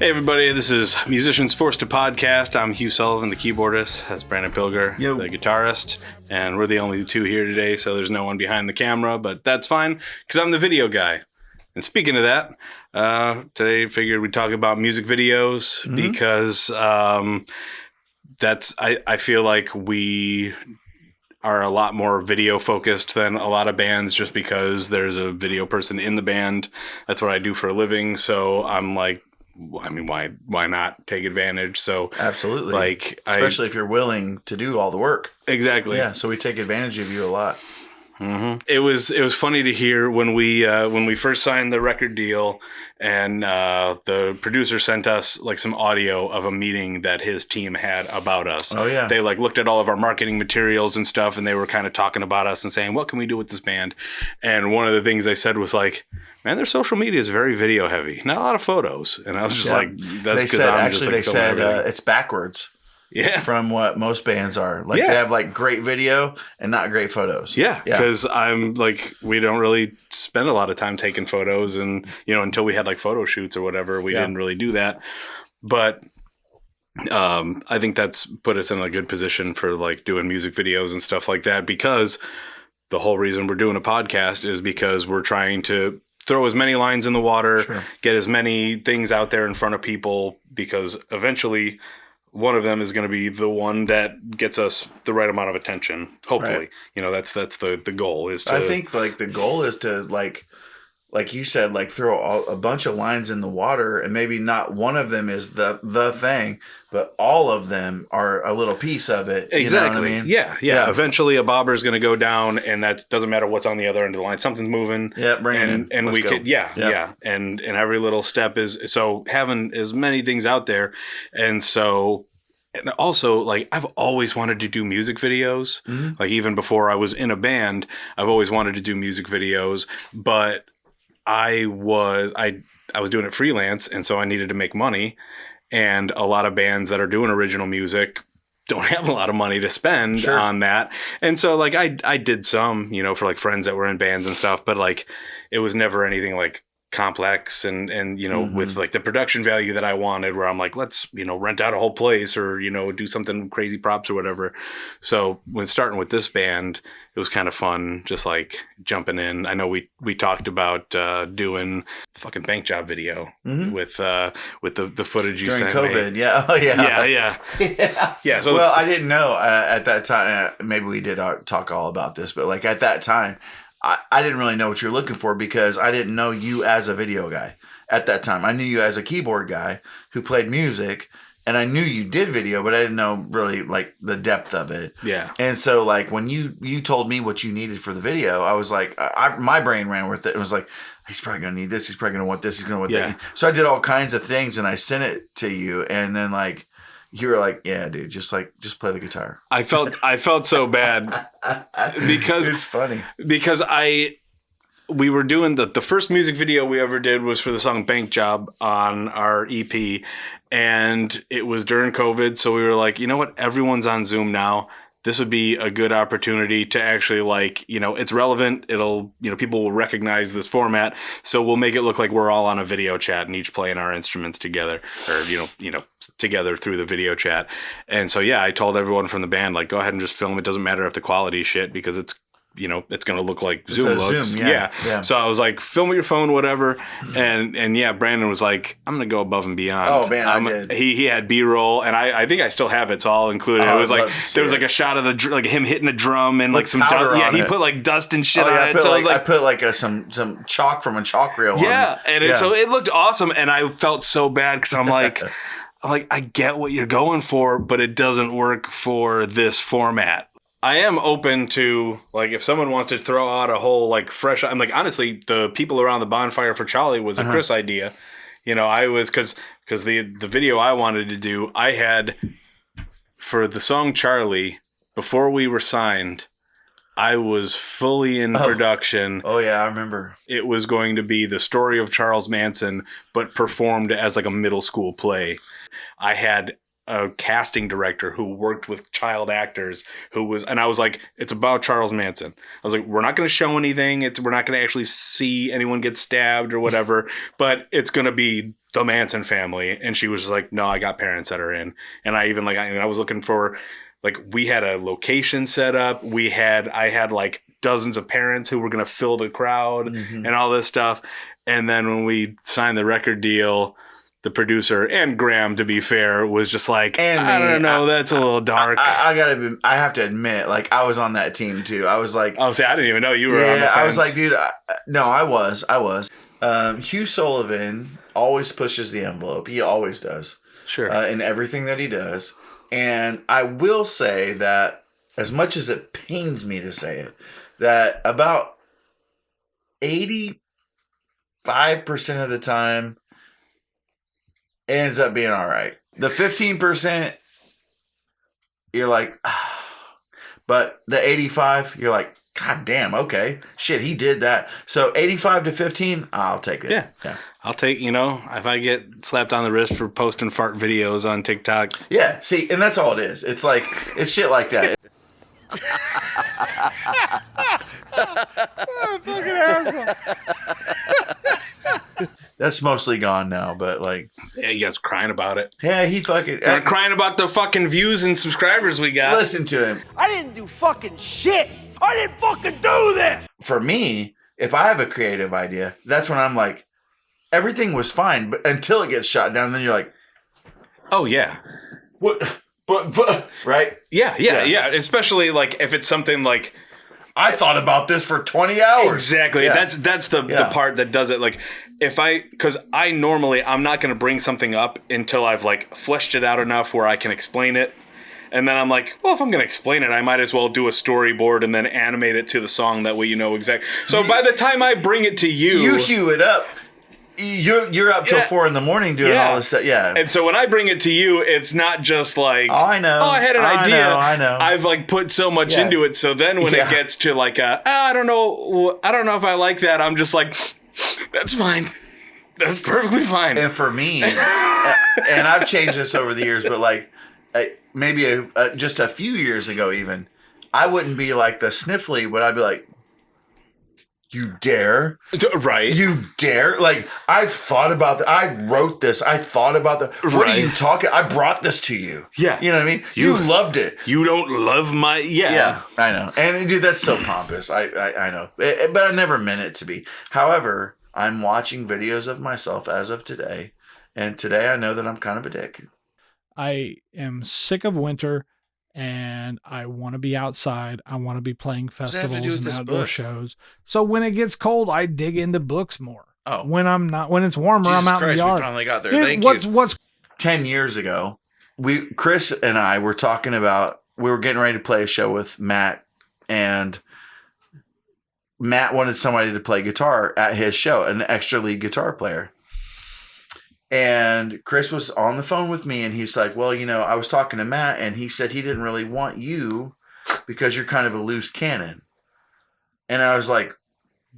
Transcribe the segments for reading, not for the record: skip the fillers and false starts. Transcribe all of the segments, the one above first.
Hey everybody, this is Musicians Forced to Podcast. I'm Hugh Sullivan, the keyboardist. That's Brandon Pilger, the guitarist. And we're the only two here today, so there's no one behind the camera, but that's fine, because I'm the video guy. And speaking of that, today I figured we'd talk about music videos, because I feel like we are a lot more video focused than a lot of bands, just because there's a video person in the band. That's what I do for a living, so I'm like, I mean, why not take advantage? So absolutely, especially if you're willing to do all the work. Exactly. Yeah. So we take advantage of you a lot. Mm-hmm. It was funny to hear when we first signed the record deal, and the producer sent us like some audio of a meeting that his team had about us. Oh yeah. They like looked at all of our marketing materials and stuff, and they were kind of talking about us and saying, what can we do with this band? And one of the things they said was like, man, their social media is very video heavy, not a lot of photos. And I was just like, that's because I'm just like, they said it's backwards. Yeah. From what most bands are. Like, they have like great video and not great photos. Yeah. Because I'm like, we don't really spend a lot of time taking photos, and, you know, until we had like photo shoots or whatever, we didn't really do that. But I think that's put us in a good position for like doing music videos and stuff like that, because the whole reason we're doing a podcast is because we're trying to throw as many lines in the water, get as many things out there in front of people, because eventually one of them is going to be the one that gets us the right amount of attention. Hopefully, you know, that's the goal is to. I think like the goal is to like you said, like throw a bunch of lines in the water, and maybe not one of them is the thing, but all of them are a little piece of it. Exactly. You know what I mean? Yeah. Eventually, a bobber is going to go down, and that doesn't matter what's on the other end of the line. Something's moving. Yeah, bring it in. And Let's we go. could, and every little step is so having as many things out there, and so. And also, like, I've always wanted to do music videos. Like, even before I was in a band, I've always wanted to do music videos, but I was doing it freelance, and so I needed to make money. And a lot of bands that are doing original music don't have a lot of money to spend on that. And so, like, I did some, you know, for like friends that were in bands and stuff, but like, it was never anything like complex and you know, with like the production value that I wanted, where I'm like, let's, you know, rent out a whole place, or, you know, do something crazy props or whatever. So when starting with this band, it was kind of fun, just like jumping in. I know we talked about doing fucking bank job video with the footage you sent during COVID. me. Yeah. Oh yeah. Yeah. So well, I didn't know at that time. Maybe we did talk all about this, but like at that time, I didn't really know what you're looking for, because I didn't know you as a video guy at that time. I knew you as a keyboard guy who played music, and I knew you did video, but I didn't know really like the depth of it. Yeah. And so like when you told me what you needed for the video, I was like, my brain ran with it. It was like, he's probably going to need this. He's probably going to want this. He's going to want that. So I did all kinds of things, and I sent it to you, and then like, you were like, yeah, dude, just play the guitar. I felt so bad because it's funny, because we were doing the first music video we ever did was for the song Bank Job on our EP, and it was during COVID. So we were like, you know what? Everyone's on Zoom now. This would be a good opportunity to actually, like, you know, it's relevant. It'll, you know, people will recognize this format. So we'll make it look like we're all on a video chat and each playing our instruments together, or, you know, together through the video chat. And so, yeah, I told everyone from the band, like, go ahead and just film. It doesn't matter if the quality is shit, because it's, you know, it's going to look like Zoom looks. Zoom, yeah. So I was like, film with your phone, whatever. And yeah, Brandon was like, I'm going to go above and beyond. Oh, man, I did. He had B-roll, and I think I still have it, so I'll include it. It was like, there was like a shot of like him hitting a drum and like some dust. Yeah, he put like dust and shit on it. So I put like some chalk from a chalk reel on it. Yeah, and so it looked awesome, and I felt so bad, because I'm like, I get what you're going for, but it doesn't work for this format. I am open to, like, if someone wants to throw out a whole, like, fresh... I'm like, honestly, the people around the bonfire for Charlie was a Chris idea. You know, I was... Because the video I wanted to do, I had... For the song Charlie, before we were signed, I was fully in production. Oh, yeah, I remember. It was going to be the story of Charles Manson, but performed as, like, a middle school play. I had a casting director who worked with child actors and I was like, it's about Charles Manson. I was like, we're not going to show anything. We're not going to actually see anyone get stabbed or whatever, but it's going to be the Manson family. And she was like, no, I got parents that are in. And I even I was looking for, we had a location set up. I had like dozens of parents who were going to fill the crowd and all this stuff. And then when we signed the record deal, the producer and Graham, to be fair, was just like, I don't know, that's a little dark. I have to admit, like, I was on that team too. I was like, I didn't even know you were on the fence. I was like, dude, no, I was. Hugh Sullivan always pushes the envelope. He always does. Sure. In everything that he does. And I will say that, as much as it pains me to say it, that about 85% of the time, it ends up being all right. The 15%, you're like, but the 85, you're like, God damn, okay. Shit, he did that. So 85 to 15, I'll take it. Yeah. I'll take, if I get slapped on the wrist for posting fart videos on TikTok. Yeah, see, and that's all it is. It's like, it's shit like that. Fucking asshole. That's mostly gone now, but yeah, you guys crying about it. Yeah, he fucking... We're crying about the fucking views and subscribers we got. Listen to him. I didn't do fucking shit. I didn't fucking do this. For me, if I have a creative idea, that's when I'm like, everything was fine, but until it gets shot down, then you're like, oh yeah. What? But right? Yeah. Especially if it's something like, I thought about this for 20 hours. Exactly. Yeah. That's the part that does it. Because I'm not going to bring something up until I've fleshed it out enough where I can explain it. And then I'm like, well, if I'm going to explain it, I might as well do a storyboard and then animate it to the song. That way you know exactly. So by the time I bring it to you... You hew it up. You're up till 4 a.m. doing all this stuff. Yeah. And so when I bring it to you, it's not just like, oh, I know. Oh, I had an idea. I know. I've put so much into it. So then when it gets to I don't know if I like that. I'm just like, that's fine. That's perfectly fine. And for me, and I've changed this over the years, but maybe just a few years ago even, I wouldn't be like the sniffly, but I'd be like, you dare? Right. You dare? I've thought about that. I wrote this. I thought about that. What are you talking? I brought this to you. Yeah. You know what I mean? You loved it. You don't love my... Yeah. Yeah, I know. And dude, that's so pompous. I know. But I never meant it to be. However, I'm watching videos of myself as of today. And today I know that I'm kind of a dick. I am sick of winter. And I want to be outside. I want to be playing festivals and outdoor shows. So when it gets cold, I dig into books more. Oh, when it's warmer, Jesus I'm out Christ, in the yard. We finally got there. Dude, Thank you. What's 10 years ago? Chris and I were talking about, we were getting ready to play a show with Matt, and Matt wanted somebody to play guitar at his show, an extra lead guitar player. And Chris was on the phone with me, and he's like, well, I was talking to Matt, and he said he didn't really want you because you're kind of a loose cannon. And I was like,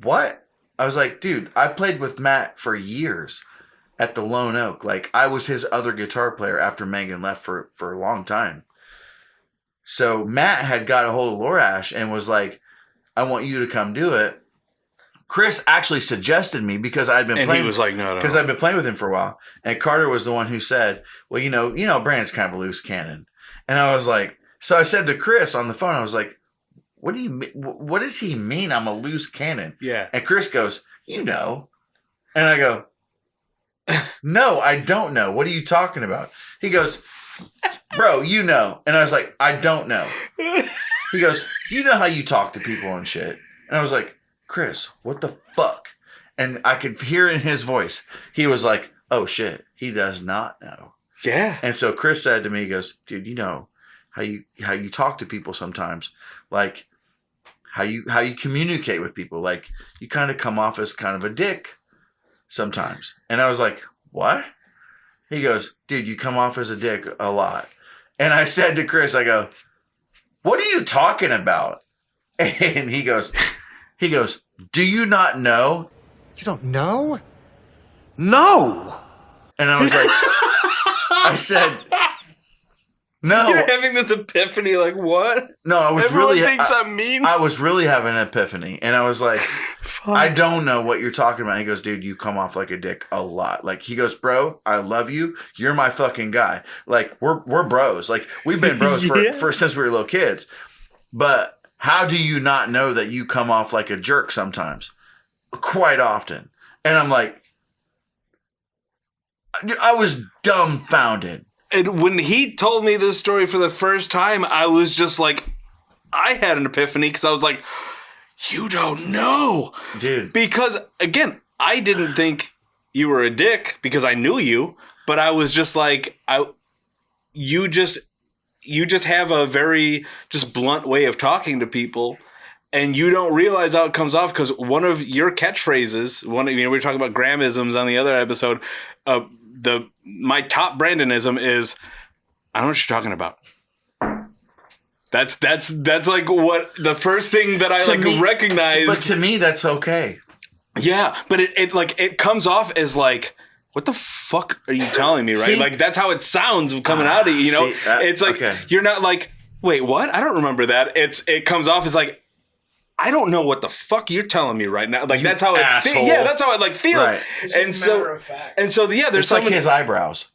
what? I was like, dude, I played with Matt for years at the Lone Oak. I was his other guitar player after Megan left for a long time. So Matt had got a hold of Lorash and was like, I want you to come do it. Chris actually suggested me because I'd been playing. And he was like, no. Because I've been playing with him for a while. And Carter was the one who said, well, Brandon's kind of a loose cannon. And I was like, so I said to Chris on the phone, I was like, what do you mean? What does he mean I'm a loose cannon? Yeah. And Chris goes, And I go, no, I don't know. What are you talking about? He goes, bro, And I was like, I don't know. He goes, you know how you talk to people and shit. And I was like, Chris, what the fuck? And I could hear in his voice, he was like, oh shit, he does not know. Yeah. And so Chris said to me, he goes, dude, you know how you talk to people sometimes, how you communicate with people, you kind of come off as kind of a dick sometimes. And I was like, what? He goes, dude, you come off as a dick a lot. And I said to Chris, I go, what are you talking about? And he goes, do you not know? You don't know? No. And I was like, I said, No. You're having this epiphany, like, what? No, I was Everyone really... thinks I'm mean. I was really having an epiphany. And I was like, I don't know what you're talking about. He goes, dude, you come off like a dick a lot. Like, he goes, bro, I love you. You're my fucking guy. Like, we're bros. Like, we've been bros for since we were little kids. But how do you not know that you come off like a jerk sometimes? Quite often. And I'm like, I was dumbfounded. And when he told me this story for the first time, I was just like, I had an epiphany because I was like, you don't know. Dude. Because, again, I didn't think you were a dick because I knew you, but I was just like, you just have a very just blunt way of talking to people, and you don't realize how it comes off because one of your catchphrases, we were talking about Grahamisms on the other episode, my top Brandonism is, I don't know what you're talking about. That's like what the first thing that I recognized. But to me, that's okay. Yeah, but it comes off as like, what the fuck are you telling me, right? See, like that's how it sounds coming out of you, you know? It's like, You're not like, wait, what? I don't remember that. It comes off as like, I don't know what the fuck you're telling me right now. Like, that's how it feels. Yeah, that's how it like feels. Right. There's it's like his eyebrows.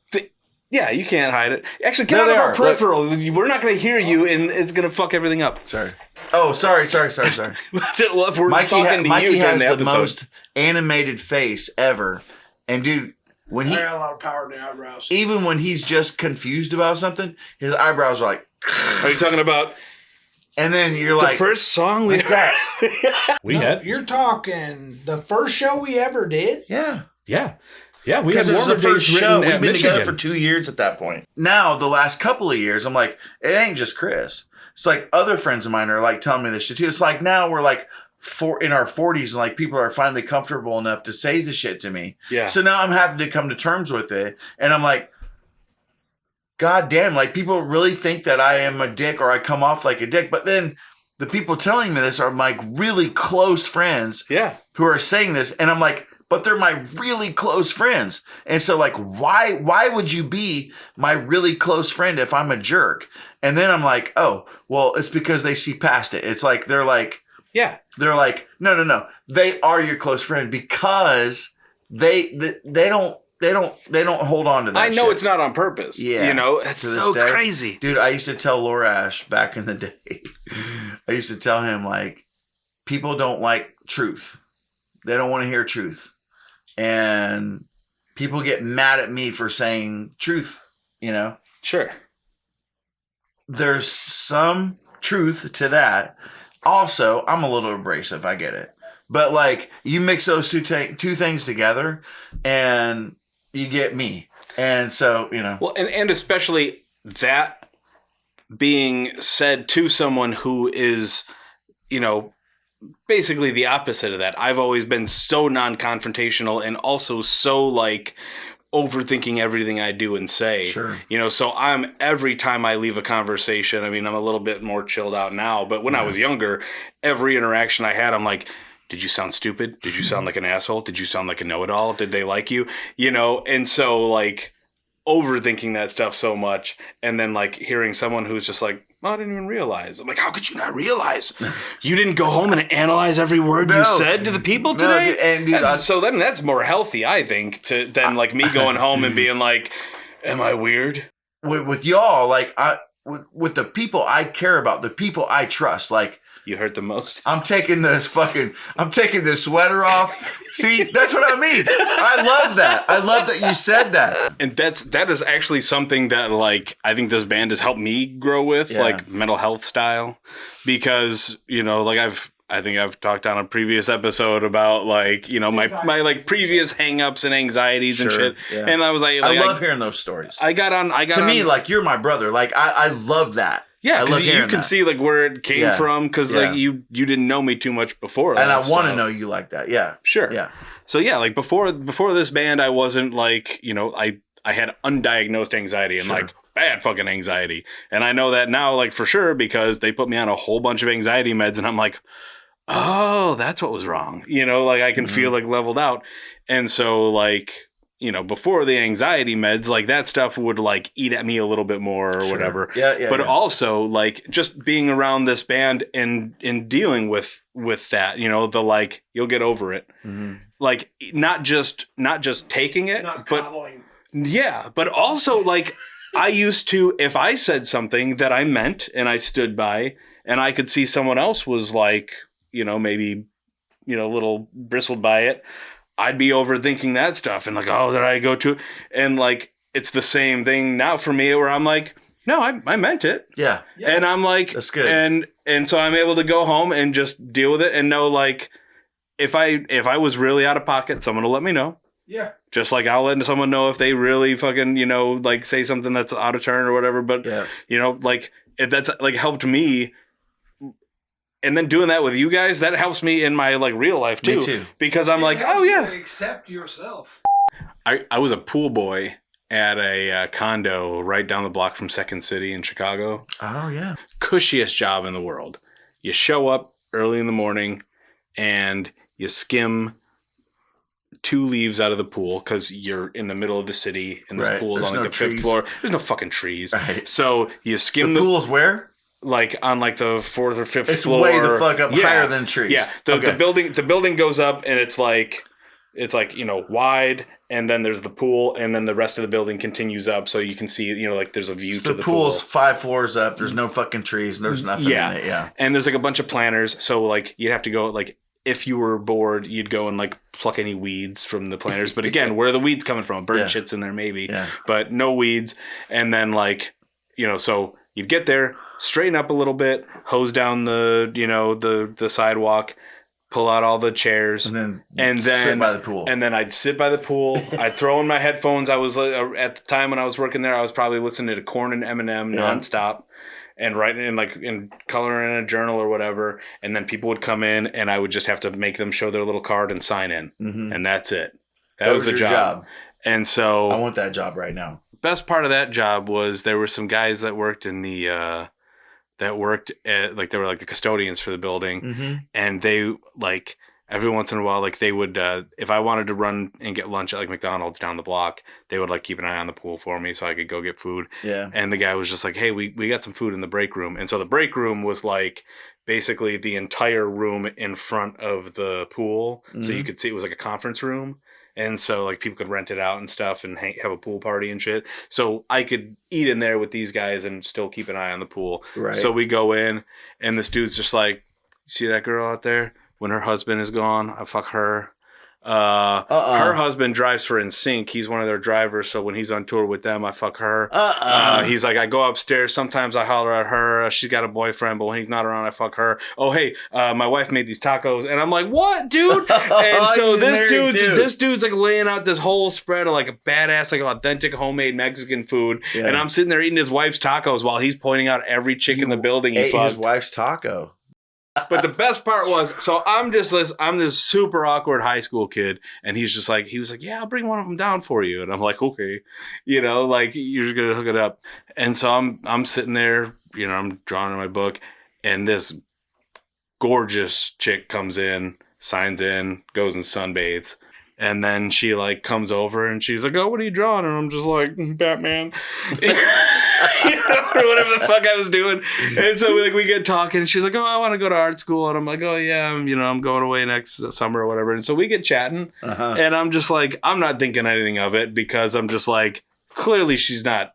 Yeah, you can't hide it. Actually, get out of our peripheral. Look. We're not going to hear you, and it's going to fuck everything up. Sorry. Oh, sorry. Well, if we're Mikey talking to Mikey you has during the episode. most animated face ever. And dude, when he got a lot of power in the eyebrows. Even when he's just confused about something, his eyebrows are like. Are you talking about? And then you're like, the first song we that. You're talking the first show we ever did. Yeah. Yeah, we had the first show. We've been together for 2 years at that point. Now, the last couple of years, I'm like, it ain't just Chris. It's like other friends of mine are like telling me this shit too. It's like now we're like in our 40s and like people are finally comfortable enough to say the shit to me. Yeah. So now I'm having to come to terms with it. And I'm like, God damn, like people really think that I am a dick or I come off like a dick. But then the people telling me this are like really close friends who are saying this. And I'm like, but they're my really close friends. And so like, why would you be my really close friend if I'm a jerk? And then I'm like, oh, well, it's because they see past it. It's like, they're like, no. They are your close friend because they don't hold on to that. I know shit. It's not on purpose. Yeah. You know, that's so crazy. Dude, I used to tell Laura Ash back in the day, I used to tell him like, people don't like truth. They don't want to hear truth. And people get mad at me for saying truth, you know? Sure. There's some truth to that. Also, I'm a little abrasive. I get it. But like, you mix those two things together and you get me. And so, you know. Well, and especially that being said to someone who is, you know, basically the opposite of that. I've always been so non-confrontational and also so like overthinking everything I do and say. Sure. You know, so every time I leave a conversation, I mean, I'm a little bit more chilled out now, but when I was younger, every interaction I had, I'm like, did you sound stupid? Did you sound like an asshole? Did you sound like a know-it-all? Did they like you? You know, and so like overthinking that stuff so much and then like hearing someone who's just like, well, I didn't even realize. I'm like, how could you not realize? You didn't go home and analyze every word you said to the people today? And dude, so then that's more healthy, I think, than like me going home and being like, am I weird? With y'all, like with the people I care about, the people I trust, like you hurt the most. I'm taking this sweater off. See, that's what I mean. I love that. I love that you said that. And that is actually something that like I think this band has helped me grow with, like mental health style, because you know, like I think I've talked on a previous episode about like, you know, my like previous hangups and anxieties and shit. Yeah. And I was like I love hearing those stories. To me, like you're my brother. Like I love that. Yeah, because you can see like where it came from because like you didn't know me too much before. And I want to know you like that. Yeah. Sure. Yeah. So yeah, like before this band, I wasn't like, you know, I had undiagnosed anxiety and like bad fucking anxiety. And I know that now like for sure because they put me on a whole bunch of anxiety meds and I'm like, oh, that's what was wrong. You know, like I can feel like leveled out. And so like before the anxiety meds, like that stuff would like eat at me a little bit more or whatever. Yeah. But also like just being around this band and dealing with that, the like, you'll get over it. Mm-hmm. Like not just taking it, but also like I used to, if I said something that I meant and I stood by and I could see someone else was like, maybe, a little bristled by it, I'd be overthinking that stuff and like, oh, did I go to? And like, it's the same thing now for me where I'm like, no, I meant it. Yeah. And I'm like, that's good. And so I'm able to go home and just deal with it and know like, if I was really out of pocket, someone will let me know. Yeah. Just like I'll let someone know if they really fucking, like say something that's out of turn or whatever. But, like if that's like helped me. And then doing that with you guys, that helps me in my like real life too. Me too. Because I'm like, oh yeah. Accept yourself. I was a pool boy at a condo right down the block from Second City in Chicago. Oh yeah. Cushiest job in the world. You show up early in the morning and you skim 2 leaves out of the pool because you're in the middle of the city and this pool's on like the 5th floor. There's no fucking trees. Right. So you skim the pool's where? Like on like the 4th or 5th it's floor. It's way the fuck up higher than trees. Yeah. The building goes up and it's like wide, and then there's the pool, and then the rest of the building continues up so you can see, like there's a view to the pool. The pool's 5 floors up, there's no fucking trees, there's nothing in it. Yeah. And there's like a bunch of planters, so like you'd have to go like if you were bored, you'd go and like pluck any weeds from the planters. But again, where are the weeds coming from? Bird shit's in there maybe. Yeah. But no weeds. And then like, so you'd get there, straighten up a little bit, hose down the, the sidewalk, pull out all the chairs, and then sit by the pool. And then I'd sit by the pool. I'd throw in my headphones. I was at the time when I was working there, I was probably listening to Korn and Eminem nonstop, and writing and coloring in a journal or whatever. And then people would come in, and I would just have to make them show their little card and sign in, and that's it. That was the job. And so I want that job right now. Best part of that job was there were some guys that worked in the they were like the custodians for the building, and they like every once in a while, like they would if I wanted to run and get lunch at like McDonald's down the block, they would like keep an eye on the pool for me so I could go get food. Yeah. And the guy was just like, hey, we got some food in the break room. And so the break room was like basically the entire room in front of the pool, so you could see it was like a conference room. And so, like, people could rent it out and stuff and have a pool party and shit. So I could eat in there with these guys and still keep an eye on the pool. Right. So we go in, and this dude's just like, see that girl out there? When her husband is gone, I fuck her. Her husband drives for NSYNC. He's one of their drivers, so when he's on tour with them, I fuck her. He's like, I go upstairs. Sometimes I holler at her. She's got a boyfriend, but when he's not around, I fuck her. Oh, hey, my wife made these tacos, and I'm like, what, dude? And so this dude's like laying out this whole spread of like a badass, like authentic homemade Mexican food, and I'm sitting there eating his wife's tacos while he's pointing out every chick in the building he fucked. His wife's taco. But the best part was, so I'm this super awkward high school kid, and he was like, yeah, I'll bring one of them down for you. And I'm like, okay, like you're just going to hook it up. And so I'm sitting there, I'm drawing in my book, and this gorgeous chick comes in, signs in, goes and sunbathes. And then she like comes over and she's like, oh, what are you drawing? And I'm just like, Batman. Or whatever the fuck I was doing. And so we get talking, and she's like, oh, I want to go to art school. And I'm like, oh yeah, I'm going away next summer or whatever. And so we get chatting, and I'm just like, I'm not thinking anything of it because I'm just like, clearly she's not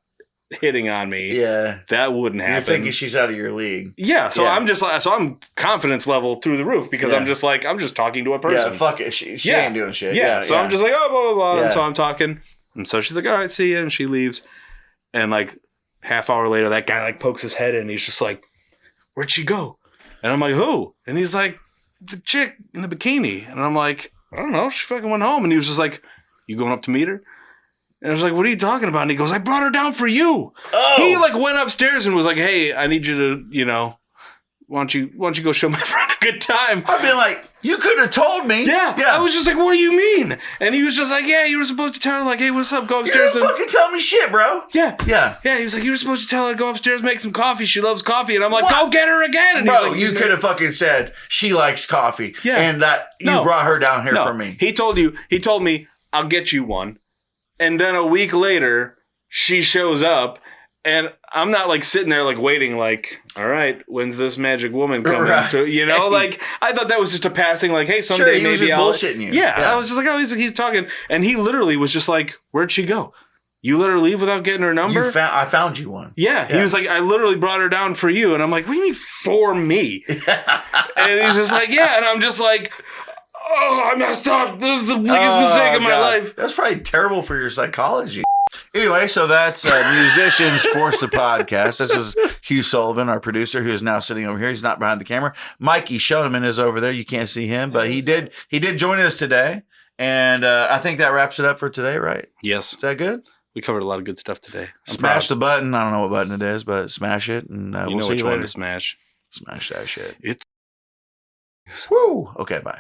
hitting on me. Yeah. That wouldn't happen. You're thinking she's out of your league. Yeah. So I'm just like, I'm confidence level through the roof because I'm just like, I'm just talking to a person. Yeah, fuck it. She ain't doing shit. Yeah. So I'm just like, oh, blah, blah, blah. Yeah. And so I'm talking. And so she's like, all right, see ya. And she leaves. And like half hour later, that guy like pokes his head in. And he's just like, where'd she go? And I'm like, who? And he's like, the chick in the bikini. And I'm like, I don't know. She fucking went home. And he was just like, you going up to meet her? And I was like, what are you talking about? And he goes, I brought her down for you. Oh. He like went upstairs and was like, hey, I need you to, why don't you go show my friend a good time? I've been like, you could have told me. Yeah. I was just like, what do you mean? And he was just like, yeah, you were supposed to tell her, like, hey, what's up? Go upstairs. You didn't fucking tell me shit, bro. Yeah. Yeah. Yeah, he was like, you were supposed to tell her to go upstairs, make some coffee. She loves coffee. And I'm like, go get her again. And bro, he's like, you could have fucking said she likes coffee. Yeah. And that you brought her down here for me. He told me, I'll get you one. And then a week later, she shows up, and I'm not like sitting there like waiting, like, all right, when's this magic woman coming through? You know, like I thought that was just a passing, like, hey, someday he was maybe just I'll bullshitting you. Yeah, I was just like, oh, he's talking, and he literally was just like, where'd she go? You let her leave without getting her number? I found you one. Yeah, he was like, I literally brought her down for you, and I'm like, what do you mean for me? And he's just like, yeah, and I'm just like, oh, I messed up. This is the biggest mistake of my life. That's probably terrible for your psychology. Anyway, so that's Musicians Force the Podcast. This is Hugh Sullivan, our producer, who is now sitting over here. He's not behind the camera. Mikey Shoneman is over there. You can't see him, but he did join us today. And I think that wraps it up for today, right? Yes. Is that good? We covered a lot of good stuff today. Smash the button. I don't know what button it is, but smash it. And we'll see which one to smash. Smash that shit. It's Woo! Okay, bye.